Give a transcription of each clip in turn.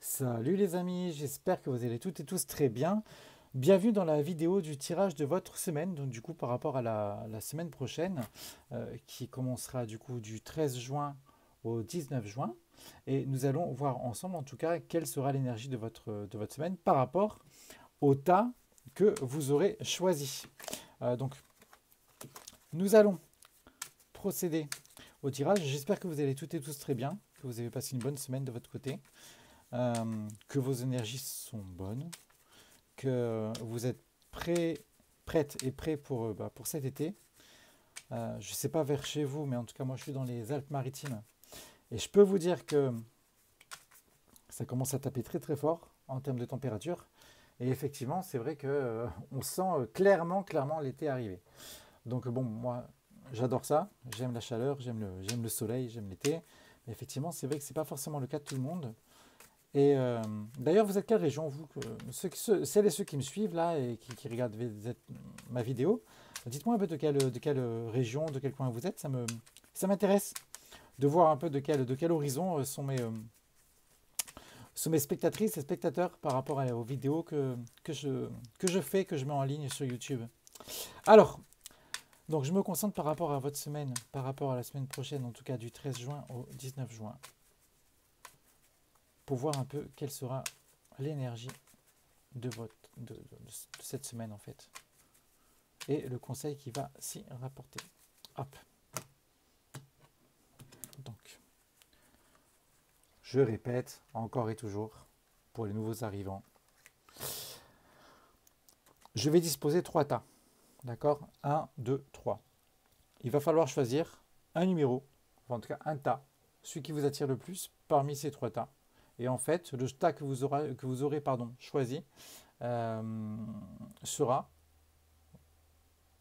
Salut les amis, j'espère que vous allez toutes et tous très bien. Bienvenue dans la vidéo du tirage de votre semaine, donc du coup par rapport à la semaine prochaine, qui commencera du coup du 13 juin au 19 juin. Et nous allons voir ensemble en tout cas quelle sera l'énergie de votre semaine par rapport au tas que vous aurez choisi. Donc nous allons procéder au tirage. J'espère que vous allez toutes et tous très bien, que vous avez passé une bonne semaine de votre côté. Que vos énergies sont bonnes, que vous êtes prête et prêt pour cet été. Je ne sais pas vers chez vous, mais en tout cas moi je suis dans les Alpes-Maritimes. Et je peux vous dire que ça commence à taper très très fort en termes de température. Et effectivement, c'est vrai que on sent clairement l'été arriver. Donc bon, moi j'adore ça, j'aime la chaleur, j'aime le soleil, j'aime l'été. Mais effectivement, c'est vrai que ce n'est pas forcément le cas de tout le monde. Et d'ailleurs, vous êtes quelle région, vous celles et ceux qui me suivent là et qui regardent ma vidéo, dites-moi un peu de quelle région, de quel coin vous êtes. Ça m'intéresse de voir un peu de quel horizon sont mes spectatrices et spectateurs par rapport aux vidéos que je fais, que je mets en ligne sur YouTube. Alors, donc je me concentre par rapport à votre semaine, par rapport à la semaine prochaine, en tout cas du 13 juin au 19 juin, pour voir un peu quelle sera l'énergie de cette semaine en fait. Et le conseil qui va s'y rapporter. Hop. Donc, je répète encore et toujours pour les nouveaux arrivants. Je vais disposer 3 tas. D'accord? 1, 2, 3. Il va falloir choisir un numéro, enfin en tout cas un tas, celui qui vous attire le plus parmi ces 3 tas. Et en fait, le tas que vous aurez choisi sera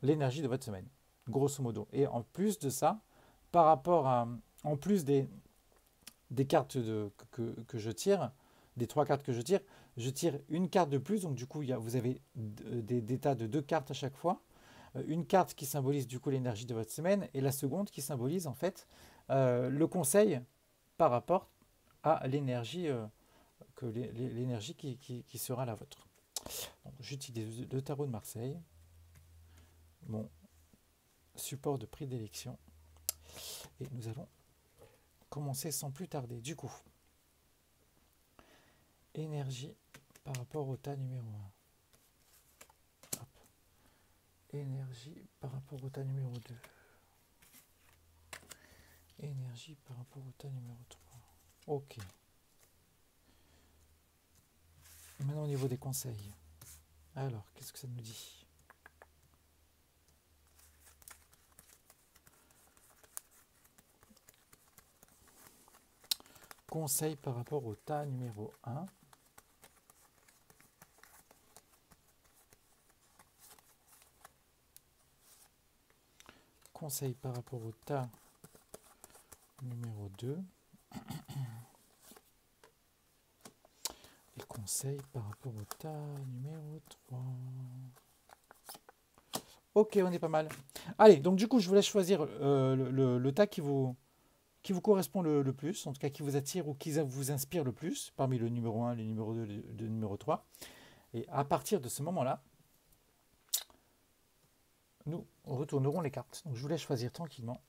l'énergie de votre semaine, grosso modo. Et en plus de ça, en plus des cartes que je tire, des 3 cartes que je tire une carte de plus. Donc du coup, vous avez des tas de 2 cartes à chaque fois. Une carte qui symbolise du coup l'énergie de votre semaine et la seconde qui symbolise en fait le conseil par rapport à l'énergie l'énergie qui sera la vôtre. J'utilise le tarot de Marseille, mon support de prédilection, et nous allons commencer sans plus tarder. Du coup, énergie par rapport au tas numéro 1. Hop. Énergie par rapport au tas numéro 2. Énergie par rapport au tas numéro 3. Ok. Maintenant au niveau des conseils. Alors, qu'est-ce que ça nous dit? Conseil par rapport au tas numéro 1. Conseil par rapport au tas numéro 2. Et conseil par rapport au tas numéro 3. Ok, on est pas mal. Allez, donc du coup, je vous laisse choisir le tas qui vous correspond le plus, en tout cas qui vous attire ou qui vous inspire le plus, parmi le numéro 1, le numéro 2, le numéro 3. Et à partir de ce moment-là, nous retournerons les cartes. Donc je vous laisse choisir tranquillement.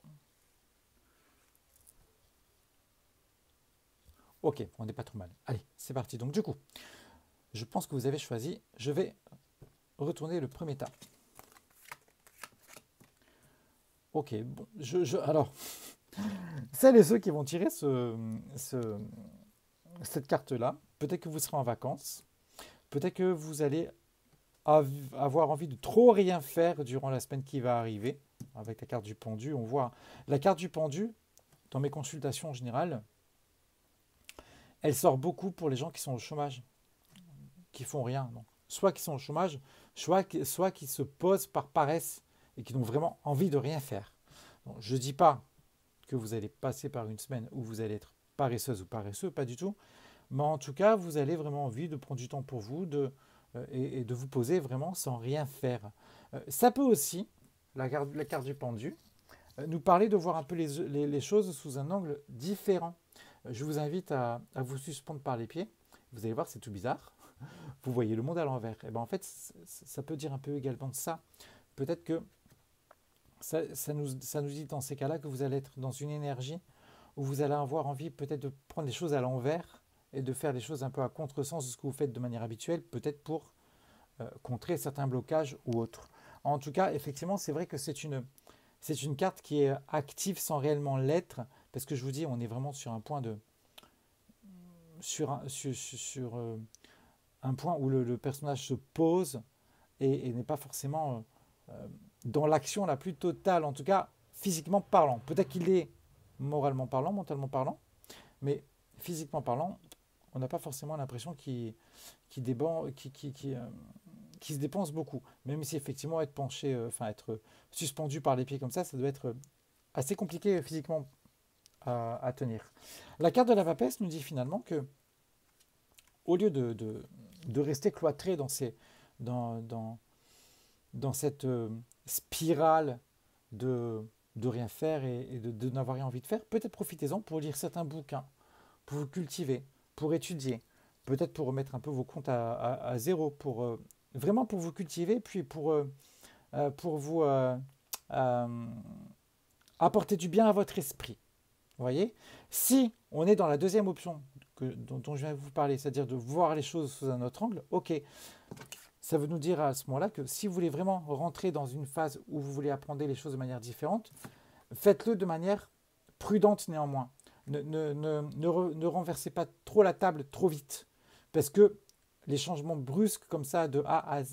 Ok, on n'est pas trop mal. Allez, c'est parti. Donc du coup, je pense que vous avez choisi. Je vais retourner le premier tas. Ok, bon, alors, celles et ceux qui vont tirer cette carte-là, peut-être que vous serez en vacances, peut-être que vous allez avoir envie de trop rien faire durant la semaine qui va arriver. Avec la carte du pendu, on voit la carte du pendu, dans mes consultations en général, elle sort beaucoup pour les gens qui sont au chômage, qui font rien. Donc, soit qui sont au chômage, soit qui se posent par paresse et qui n'ont vraiment envie de rien faire. Donc, je ne dis pas que vous allez passer par une semaine où vous allez être paresseuse ou paresseux, pas du tout. Mais en tout cas, vous avez vraiment envie de prendre du temps pour vous et de vous poser vraiment sans rien faire. Ça peut aussi, la carte du pendu, nous parler de voir un peu les choses sous un angle différent. Je vous invite à vous suspendre par les pieds. vous allez voir, c'est tout bizarre. Vous voyez le monde à l'envers. Et ben en fait, ça peut dire un peu également de ça. Peut-être que ça nous dit dans ces cas-là que vous allez être dans une énergie où vous allez avoir envie peut-être de prendre les choses à l'envers et de faire les choses un peu à contresens de ce que vous faites de manière habituelle, peut-être pour contrer certains blocages ou autres. En tout cas, effectivement, c'est vrai que c'est une carte qui est active sans réellement l'être, parce que je vous dis, on est vraiment sur un point de sur un point où le personnage se pose et n'est pas forcément dans l'action la plus totale, en tout cas physiquement parlant. Peut-être qu'il est moralement parlant, mentalement parlant, mais physiquement parlant, on n'a pas forcément l'impression qu'il se dépense beaucoup. Même si effectivement être penché, enfin être suspendu par les pieds comme ça doit être assez compliqué physiquement à tenir. La carte de la papesse nous dit finalement que au lieu de rester cloîtré dans, dans, dans cette spirale de rien faire et de n'avoir rien envie de faire, peut-être profitez-en pour lire certains bouquins, pour vous cultiver, pour étudier, peut-être pour remettre un peu vos comptes à zéro, vraiment pour vous cultiver, puis pour vous apporter du bien à votre esprit. Vous voyez? Si on est dans la deuxième option dont je viens de vous parler, c'est-à-dire de voir les choses sous un autre angle, ok, ça veut nous dire à ce moment-là que si vous voulez vraiment rentrer dans une phase où vous voulez apprendre les choses de manière différente, faites-le de manière prudente néanmoins. Ne renversez pas trop la table trop vite, parce que les changements brusques comme ça de A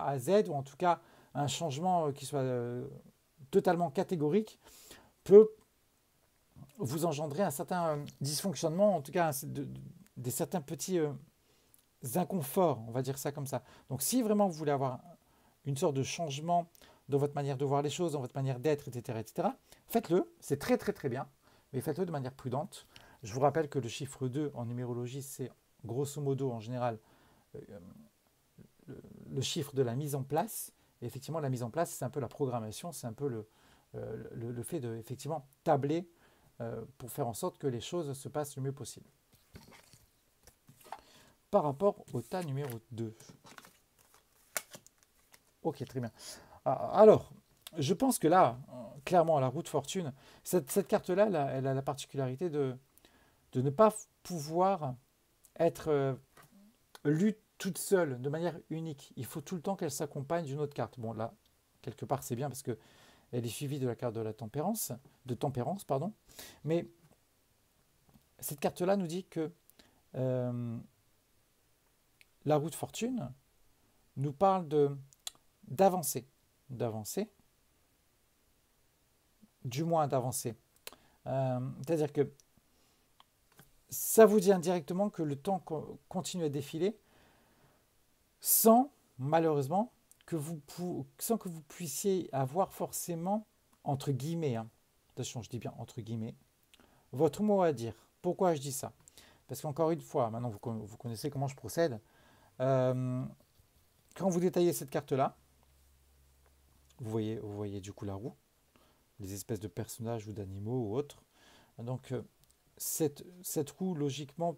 à Z, ou en tout cas un changement qui soit totalement catégorique, peut vous engendrer un certain dysfonctionnement, en tout cas des certains petits inconforts, on va dire ça comme ça. Donc si vraiment vous voulez avoir une sorte de changement dans votre manière de voir les choses, dans votre manière d'être, etc., faites-le, c'est très très très bien, mais faites-le de manière prudente. Je vous rappelle que le chiffre 2 en numérologie, c'est grosso modo en général le chiffre de la mise en place. Et effectivement, la mise en place, c'est un peu la programmation, c'est un peu le fait de effectivement tabler pour faire en sorte que les choses se passent le mieux possible. Par rapport au tas numéro 2. Ok, très bien. Alors, je pense que là, clairement, la roue de fortune, cette carte-là, elle a la particularité de ne pas pouvoir être lue toute seule, de manière unique. Il faut tout le temps qu'elle s'accompagne d'une autre carte. Bon, là, quelque part, c'est bien parce que elle est suivie de la carte de la tempérance, pardon. Mais cette carte-là nous dit que la roue de fortune nous parle d'avancer, du moins d'avancer. C'est-à-dire que ça vous dit indirectement que le temps continue à défiler sans, malheureusement, sans que vous puissiez avoir forcément, entre guillemets, attention, je dis bien entre guillemets, votre mot à dire. Pourquoi je dis ça? Parce qu'encore une fois, maintenant vous connaissez comment je procède. Quand vous détaillez cette carte-là, vous voyez du coup la roue, les espèces de personnages ou d'animaux ou autres. Donc cette roue, logiquement,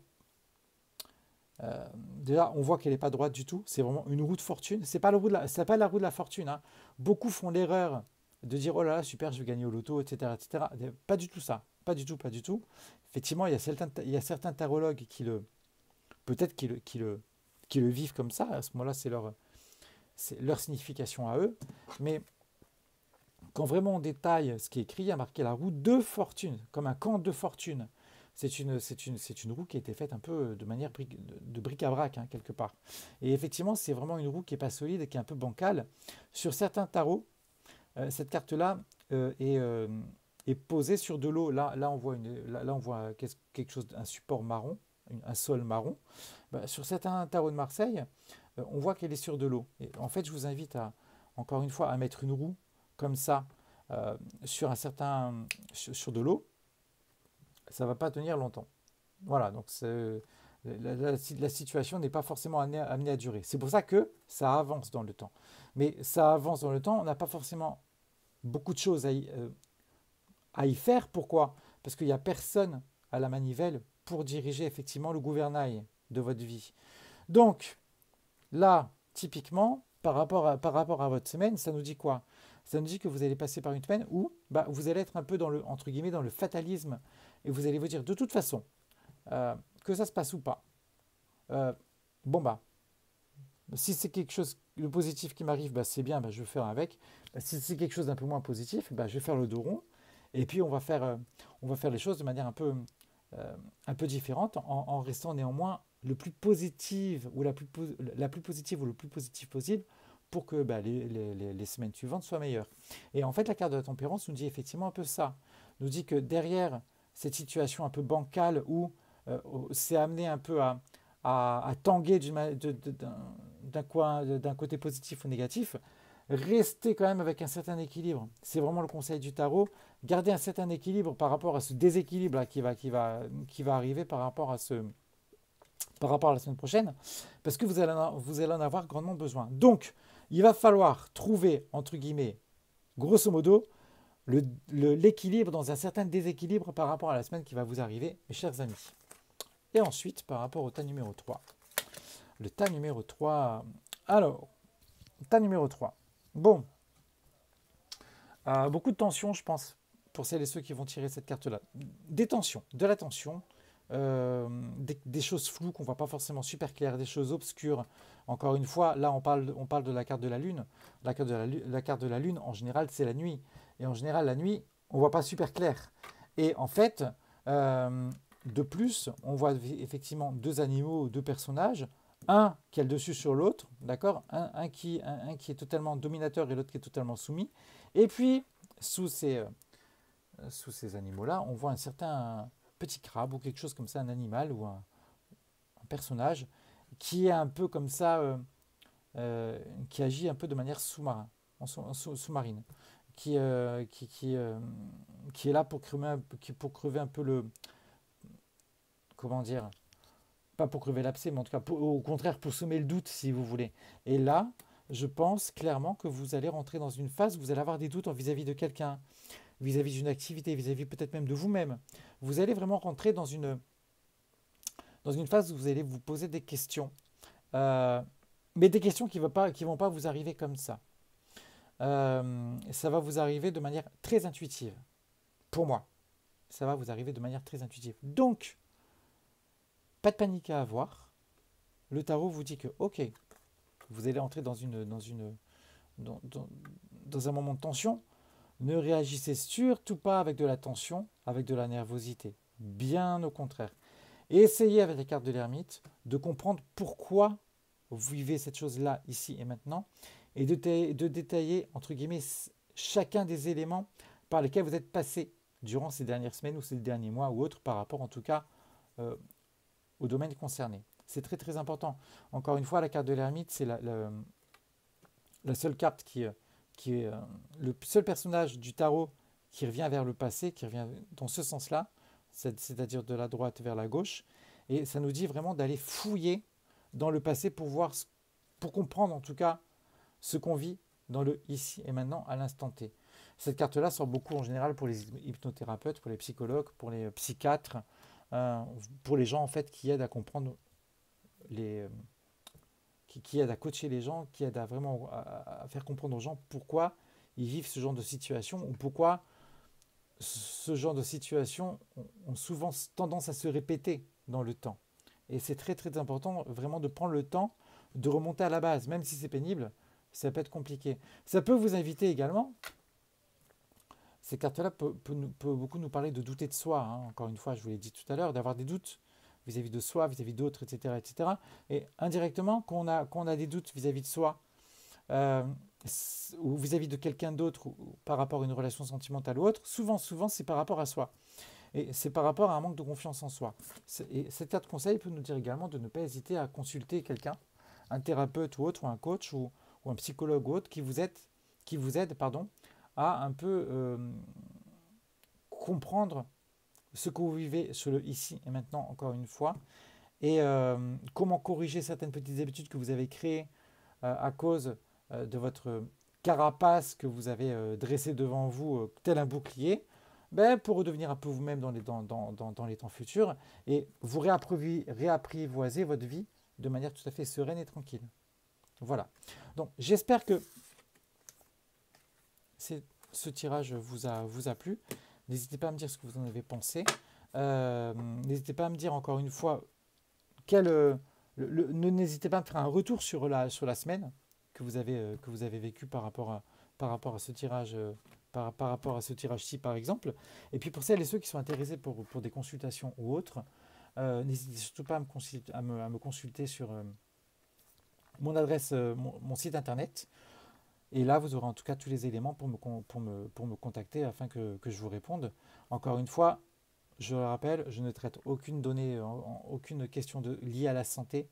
déjà on voit qu'elle n'est pas droite du tout. C'est vraiment une roue de fortune. C'est pas la roue de la fortune. Hein. Beaucoup font l'erreur de dire oh là là super, je vais gagner au loto, etc., etc. Pas du tout ça. Pas du tout, pas du tout. Effectivement, il y a certains tarologues qui le vivent comme ça. À ce moment-là, c'est leur signification à eux. Mais quand vraiment on détaille ce qui est écrit, il y a marqué la roue de fortune, comme un camp de fortune. C'est une roue qui a été faite un peu de manière de bric-à-brac, hein, quelque part. Et effectivement, c'est vraiment une roue qui n'est pas solide et qui est un peu bancale. Sur certains tarots, cette carte-là est posée sur de l'eau. Là, on voit quelque chose, un support marron, un sol marron. Sur certains tarots de Marseille, on voit qu'elle est sur de l'eau. Et en fait, je vous invite encore une fois à mettre une roue comme ça sur de l'eau. Ça ne va pas tenir longtemps. Voilà, donc la situation n'est pas forcément amenée à durer. C'est pour ça que ça avance dans le temps. Mais ça avance dans le temps, on n'a pas forcément beaucoup de choses à y faire. Pourquoi? Parce qu'il n'y a personne à la manivelle pour diriger effectivement le gouvernail. de votre vie. Donc, là, typiquement, par rapport à votre semaine, ça nous dit quoi? Ça nous dit que vous allez passer par une semaine où bah, vous allez être un peu dans le, entre guillemets, dans le fatalisme. Et vous allez vous dire, de toute façon, que ça se passe ou pas, euh, bon bah, si c'est quelque chose de positif qui m'arrive, bah, c'est bien, bah, je vais faire avec. Si c'est quelque chose d'un peu moins positif, bah, je vais faire le dos rond. Et puis on va faire les choses de manière un peu différente en restant néanmoins le plus positive ou la plus positive ou le plus positif possible pour que bah, les semaines suivantes soient meilleures. Et en fait, la carte de la tempérance nous dit effectivement un peu ça. Nous dit que derrière cette situation un peu bancale où c'est amené un peu à tanguer d'un côté positif ou négatif, rester quand même avec un certain équilibre. C'est vraiment le conseil du tarot. Garder un certain équilibre par rapport à ce déséquilibre là, qui va arriver par rapport à la semaine prochaine, parce que vous allez en avoir grandement besoin. Donc, il va falloir trouver, entre guillemets, grosso modo, l'équilibre dans un certain déséquilibre par rapport à la semaine qui va vous arriver, mes chers amis. Et ensuite, par rapport au tas numéro 3. Le tas numéro 3. Alors, tas numéro 3. Bon, beaucoup de tensions, je pense, pour celles et ceux qui vont tirer cette carte-là. Des tensions, de la tension, des choses floues qu'on ne voit pas forcément super claires, des choses obscures. Encore une fois, là, on parle de la carte de la Lune. La carte de la Lune, en général, c'est la nuit. Et en général, la nuit, on ne voit pas super clair. Et en fait, de plus, on voit effectivement deux animaux, deux personnages, un qui a le dessus sur l'autre, d'accord, un qui est totalement dominateur et l'autre qui est totalement soumis. Et puis, sous ces animaux-là, on voit un certain petit crabe ou quelque chose comme ça, un animal ou un personnage qui est un peu comme ça, qui agit un peu de manière sous-marine, qui est là pour crever un peu le, comment dire, pas pour crever l'abcès, mais en tout cas, au contraire, pour semer le doute, si vous voulez. Et là, je pense clairement que vous allez rentrer dans une phase où vous allez avoir des doutes vis-à-vis de quelqu'un, vis-à-vis d'une activité, vis-à-vis peut-être même de vous-même. Vous allez vraiment rentrer dans une phase où vous allez vous poser des questions. Mais des questions qui ne vont pas vous arriver comme ça. Ça va vous arriver de manière très intuitive. Pour moi, ça va vous arriver de manière très intuitive. Donc, pas de panique à avoir. Le tarot vous dit que, ok, vous allez entrer dans un moment de tension. Ne réagissez surtout pas avec de la tension, avec de la nervosité. Bien au contraire. Et essayez avec la carte de l'ermite de comprendre pourquoi vous vivez cette chose-là ici et maintenant et de détailler, entre guillemets, chacun des éléments par lesquels vous êtes passé durant ces dernières semaines ou ces derniers mois ou autres par rapport en tout cas au domaine concerné. C'est très très important. Encore une fois, la carte de l'ermite, c'est la seule carte qui est le seul personnage du tarot qui revient vers le passé, qui revient dans ce sens-là, c'est-à-dire de la droite vers la gauche. Et ça nous dit vraiment d'aller fouiller dans le passé pour voir, pour comprendre en tout cas ce qu'on vit dans le ici et maintenant à l'instant T. Cette carte-là sort beaucoup en général pour les hypnothérapeutes, pour les psychologues, pour les psychiatres, pour les gens en fait qui aident à comprendre qui aident à coacher les gens, qui aident à vraiment à faire comprendre aux gens pourquoi ils vivent ce genre de situation ou pourquoi ce genre de situation ont souvent tendance à se répéter dans le temps. Et c'est très très important vraiment de prendre le temps de remonter à la base, même si c'est pénible, ça peut être compliqué. Ça peut vous inviter également, ces cartes-là peut beaucoup nous parler de douter de soi, hein. Encore une fois, je vous l'ai dit tout à l'heure, d'avoir des doutes vis-à-vis de soi, vis-à-vis d'autres, etc., etc. Et indirectement, quand on a des doutes vis-à-vis de soi, euh, ou vis-à-vis de quelqu'un d'autre, ou par rapport à une relation sentimentale ou autre, souvent, c'est par rapport à soi. Et c'est par rapport à un manque de confiance en soi. Et cette carte conseil peut nous dire également de ne pas hésiter à consulter quelqu'un, un thérapeute ou autre, ou un coach, ou un psychologue ou autre, qui vous aide à un peu comprendre ce que vous vivez sur le ici et maintenant, encore une fois, et comment corriger certaines petites habitudes que vous avez créées à cause de votre carapace que vous avez dressée devant vous, tel un bouclier, ben, pour redevenir un peu vous-même dans les temps futurs et vous réapprivoiser votre vie de manière tout à fait sereine et tranquille. Voilà. Donc j'espère que ce tirage vous a plu. N'hésitez pas à me dire ce que vous en avez pensé. N'hésitez pas à me dire encore une fois n'hésitez pas à me faire un retour sur la semaine que vous avez vécu par rapport à ce tirage. Par rapport à ce tirage-ci par exemple. Et puis pour celles et ceux qui sont intéressés pour des consultations ou autres, n'hésitez surtout pas à me consulter sur mon adresse, mon site internet. Et là, vous aurez en tout cas tous les éléments pour me contacter afin que je vous réponde. Encore une fois, je le rappelle, je ne traite aucune donnée, aucune question liée à la santé.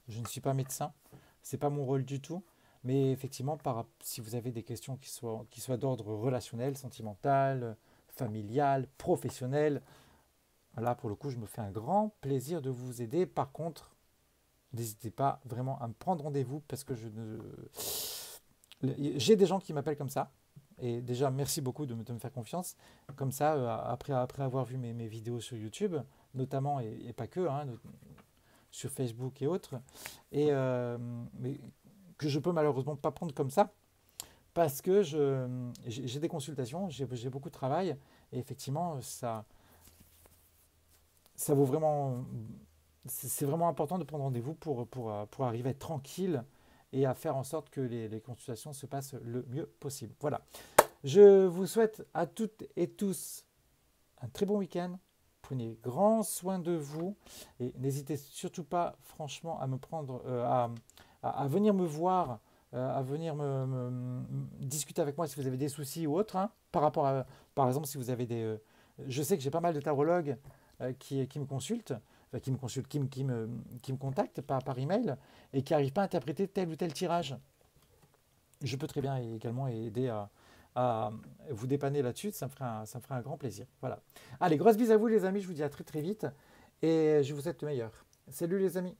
Je ne suis pas médecin, ce n'est pas mon rôle du tout. Mais effectivement, si vous avez des questions qui soient d'ordre relationnel, sentimental, familial, professionnel, là pour le coup, je me fais un grand plaisir de vous aider. Par contre, n'hésitez pas vraiment à me prendre rendez-vous parce que j'ai des gens qui m'appellent comme ça. Et déjà, merci beaucoup de me faire confiance. Comme ça, après avoir vu mes vidéos sur YouTube, notamment, et pas que, hein, sur Facebook et autres, mais que je peux malheureusement pas prendre comme ça, parce que j'ai des consultations, j'ai beaucoup de travail, et effectivement, ça vaut vraiment... C'est vraiment important de prendre rendez-vous pour arriver à être tranquille et à faire en sorte que les consultations se passent le mieux possible. Voilà. Je vous souhaite à toutes et tous un très bon week-end. Prenez grand soin de vous et n'hésitez surtout pas, franchement, à me prendre, à venir me voir, à venir discuter avec moi si vous avez des soucis ou autres. Hein, par exemple, si vous avez je sais que j'ai pas mal de tarologues qui me consultent, qui me contactent par email et qui n'arrivent pas à interpréter tel ou tel tirage. Je peux très bien également aider à vous dépanner là-dessus, ça me ferait un grand plaisir. Voilà. Allez, grosse bise à vous les amis, je vous dis à très très vite et je vous souhaite le meilleur. Salut les amis.